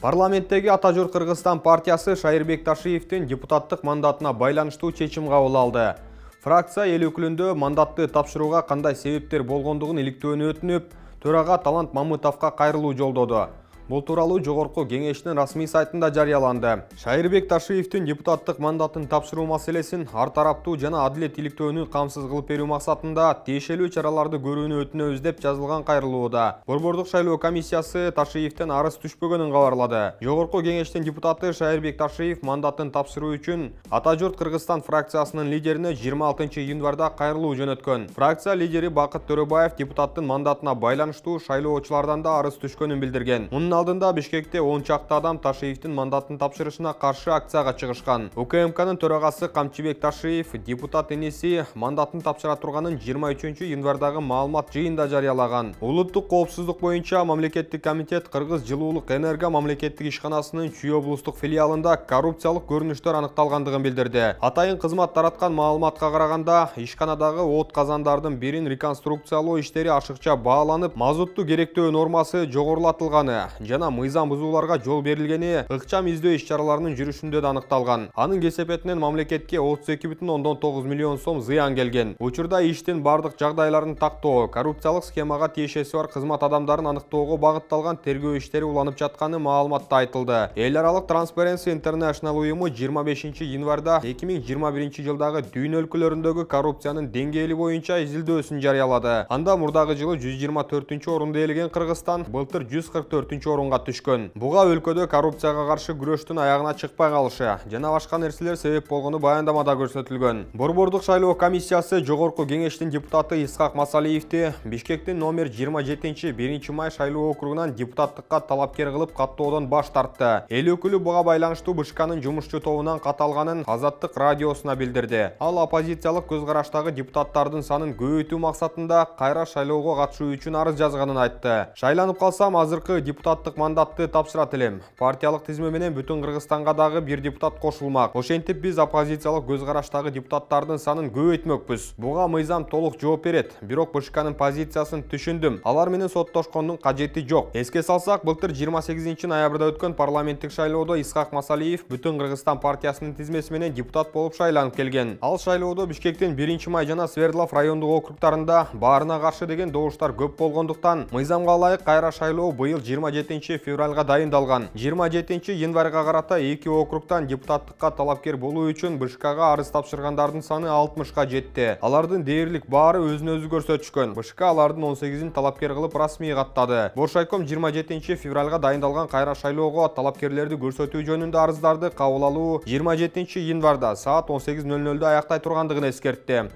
Парламенттеги Ата журт Кыргызстан партиясы Шайырбек Ташиевдин депутаттык мандатына байланыштуу чечим кабыл алды. Фракция эл өкүлүндө мандатты тапшырууга кандай себептер болгондугун иликтөөнү өтүнүп, төрага Талант Мамытовго кайрылуу жолдоду. Бул тууралуу жогорку кеңештин расмий сайтында жарыяланды. Шайырбек Ташиевдин депутаттык мандатын тапшыруу маселесин ар тараптуу жана адилет иликтөөнү камсыз кылып берүү максатында тиешелүү чараларды көрүүнү өтүнөбүз деп жазылган кайрылууда. Борбордук шайлоо комиссиясы Ташиевден арыз түшпөгөнүн кабарлады. Жогорку кеңештин депутаты Шайырбек Ташиев мандатын тапшыруу үчүн Ата журт Кыргызстан фракциясынын лидерине 26-январда кайрылуу жөнөткөн. Фракция лидери Бакыт Төрөбаев депутаттын мандатына байланыштуу шайлоочулардан да арыз түшкөнүн билдирген. Алдында Бишкекте 10 чакты адам Ташиевдин мандатын тапшырышына каршы акцияга чыгышкан. УКМКнын төрагасы Камчыбек Ташиев депутат энеси мандатын тапшыра турганын 23-январдагы маалымат жыйында жарыялаган. Улуттук коопсуздук боюнча мамлекеттик комитет Кыргыз жылуулук энерго мамлекеттик ишканасынын Чүй облустук филиалында коррупциялык көрүнүштөр аныкталгандыгын билдирди. Атайын кызмат тараткан маалыматка караганда, ишканадагы от казандардын бирин реконструкциялоо иштери ашыкча бааланып, мазутту керектөө нормасы жогорулатылганы жана мыйзам бузууларга жол берилгени ыкчам издөө иш-чараларынын жүрүшүндө да аныкталган. Анын кесепетинен мамлекетке 32,9 миллион сом зыян келген. Учурда иштин бардык жагдайларын тактоо, коррупциялык схемага тиешеси бар кызмат адамдарын аныктоого багытталган тергөө иштери уланып жатканы маалыматта айтылды. Эл аралык Transparency International уюму 25-январда 2021-жылдагы дүйнө өлкөлөрүндөгү коррупциянын деңгээли боюнча изилдөөсүн жарыялады. Анда мурдагы жылы 124-орунда ээлеген Кыргызстан былтыр 144 орунга түшкөн. Буга өлкөдө коррупцияга каршы күрөштүн аягына чыкпай калышы жана башка нерселер себеп болгону баяндамада көрсөтүлгөн. Борбордук шайлоо комиссиясы жогорку кеңештин депутаты Исхак Масалиевди Бишкектин номер 27 1 май шайлоо округунан депутаттыкка талапкер кылып каттоодон баш тартты. Эл өкүлү буга байланыштуу БШКнын жумушчу тобунан каталганын Азаттык радиосуна билдирди. Ал оппозициялык көз караштагы депутаттардын санын көбөйтүү максатында кайра шайлоого катышуу үчүн арыз жазганын айтты. Шайланып калсам азыркы депутаттык мандатты тапшырат элем. Партиялык тизме менен бүтүн Кыргызстанга дагы бир депутат кошулмак. Ошентип биз оппозициялык көз караштагы депутаттардын санын көбөйтмөкпүз. Буга мыйзам толук жооп берет. Бирок БШКнын позициясын түшүндүм. Алар менен соттошкондун кажети жок. Эске салсак, былтыр 28-ноябрда өткөн парламенттик шайлоодо Исхак Масалиев бүтүн Кыргызстан партиясынын тизмеси менен депутат болуп шайланып келген. Ал шайлоодо Бишкектин 1 май жана Свердлов райондук округтарында баарына каршы деген добуштар көп болгондуктан, мыйзамга ылайык кайра шайлоо быйыл 27 февралга дайындалган. 27-январга карата 2 округтан депутаттыкка талапкер болуу үчүн БШКга арыз тапшыргандардын саны 60га жетти. Алардын дээрлик баары өзүн өзү көрсөтүшкөн. БШК алардын 18-ин талапкер кылып расмий каттады. Боршайком 27 февралга дайындалган кайра шайлоого талапкерлерди көрсөтүү жөнүндө арыздарды кабыл алуу 27 январда саат 18:00 аяктай тургандыгын эскертти.